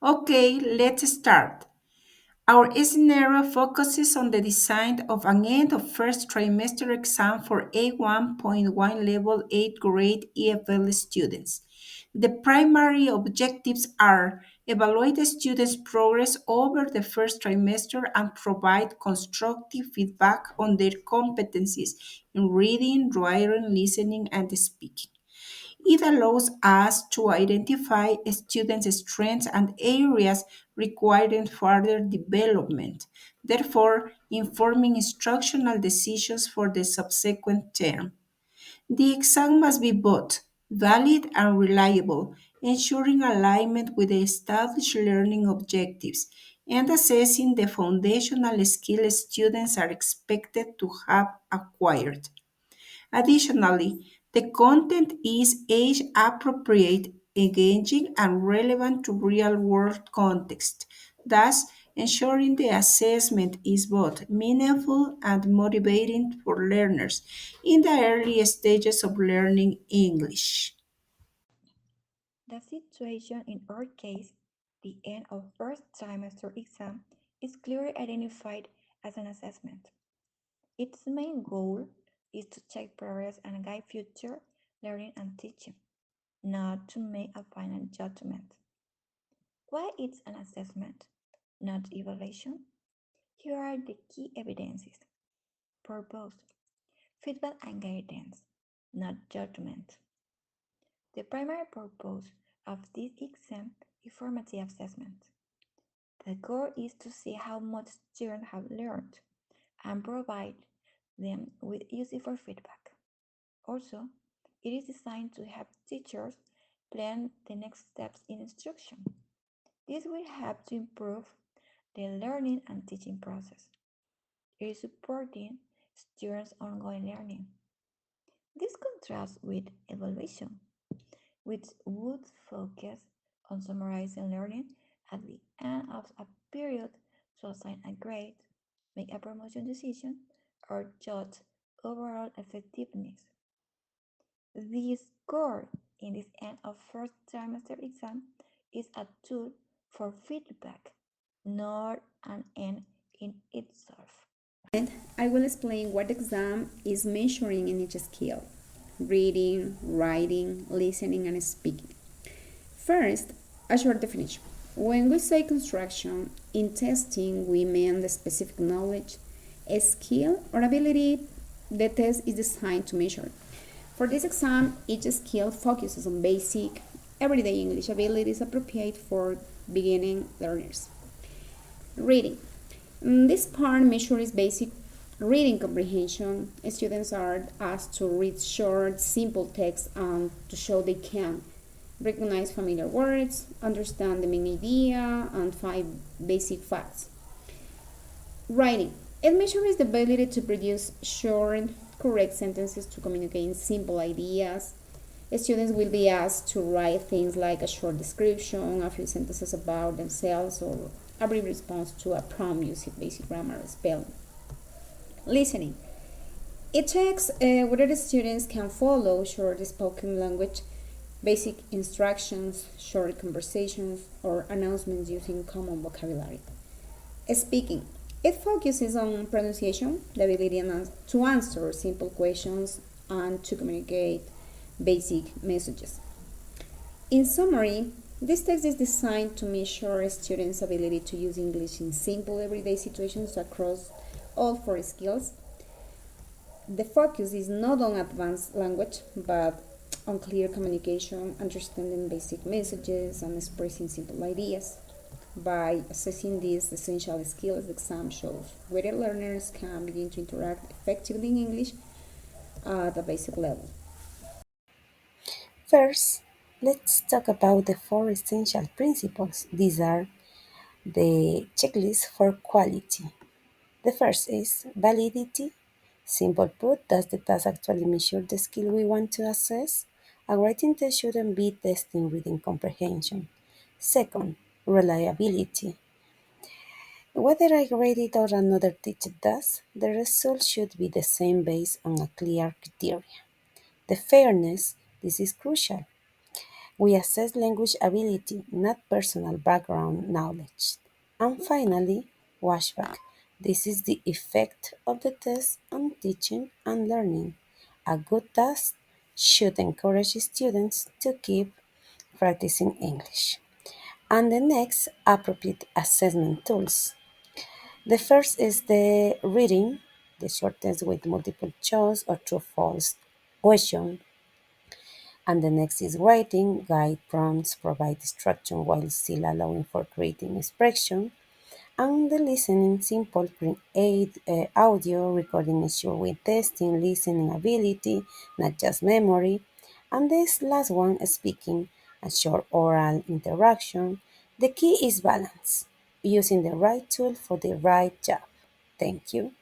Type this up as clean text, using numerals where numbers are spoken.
Okay, let's start. Our scenario focuses on the design of an end of first trimester exam for A1.1 level 8th grade EFL students. The primary objectives are evaluate the students' progress over the first trimester and provide constructive feedback on their competencies in reading, writing, listening, and speaking. It allows us to identify students' strengths and areas requiring further development, therefore informing instructional decisions for the subsequent term. The exam must be both valid and reliable, ensuring alignment with the established learning objectives and assessing the foundational skills students are expected to have acquired. Additionally, the content is age appropriate, engaging, and relevant to real world context, thus ensuring the assessment is both meaningful and motivating for learners in the early stages of learning English. The situation in our case, the end of first trimester exam, is clearly identified as an assessment. Its main goal is to check progress and guide future learning and teaching, not to make a final judgment. Why it's an assessment, not evaluation? Here are the key evidences. Purpose, feedback and guidance, not judgment. The primary purpose of this exam is formative assessment. The goal is to see how much students have learned and provide them with useful feedback. Also, it is designed to help teachers plan the next steps in instruction. This will help to improve the learning and teaching process. It is supporting students' ongoing learning. This contrasts with evaluation, which would focus on summarizing learning at the end of a period to assign a grade, make a promotion decision, or judge overall effectiveness. The score in this end of first trimester exam is a tool for feedback, not an end in itself. And I will explain what the exam is measuring in each skill: reading, writing, listening, and speaking. First, a short definition. When we say construction, in testing we mean the specific knowledge, a skill, or ability the test is designed to measure. For this exam, each skill focuses on basic, everyday English abilities appropriate for beginning learners. Reading. This part measures basic reading comprehension. Students are asked to read short, simple text and to show they can recognize familiar words, understand the main idea, and find basic facts. Writing. It measures the ability to produce short, correct sentences to communicate simple ideas. Students will be asked to write things like a short description, a few sentences about themselves, or a brief response to a prompt using basic grammar and spelling. Listening. It checks whether the students can follow short spoken language, basic instructions, short conversations, or announcements using common vocabulary. Speaking. It focuses on pronunciation, the ability to answer simple questions, and to communicate basic messages. In summary, this text is designed to measure students' ability to use English in simple everyday situations across all four skills. The focus is not on advanced language, but on clear communication, understanding basic messages, and expressing simple ideas. By assessing these essential skills, the exam shows whether learners can begin to interact effectively in English at a basic level. First, let's talk about the four essential principles. These are the checklist for quality. The first is validity. Simple put, does the task actually measure the skill we want to assess? A writing test shouldn't be testing reading comprehension. Second, reliability. Whether I grade it or another teacher does, the result should be the same based on a clear criteria. The fairness, this is crucial. We assess language ability, not personal background knowledge. And finally, washback. This is the effect of the test on teaching and learning. A good test should encourage students to keep practicing English. And the next, appropriate assessment tools. The first is the reading, the short test with multiple choice or true false question. And the next is writing, guide prompts, provide instruction while still allowing for creating expression. And the listening, simple, create audio, recording ensure with testing, listening ability, not just memory. And this last one, speaking, a short oral interaction. The key is balance, using the right tool for the right job. Thank you.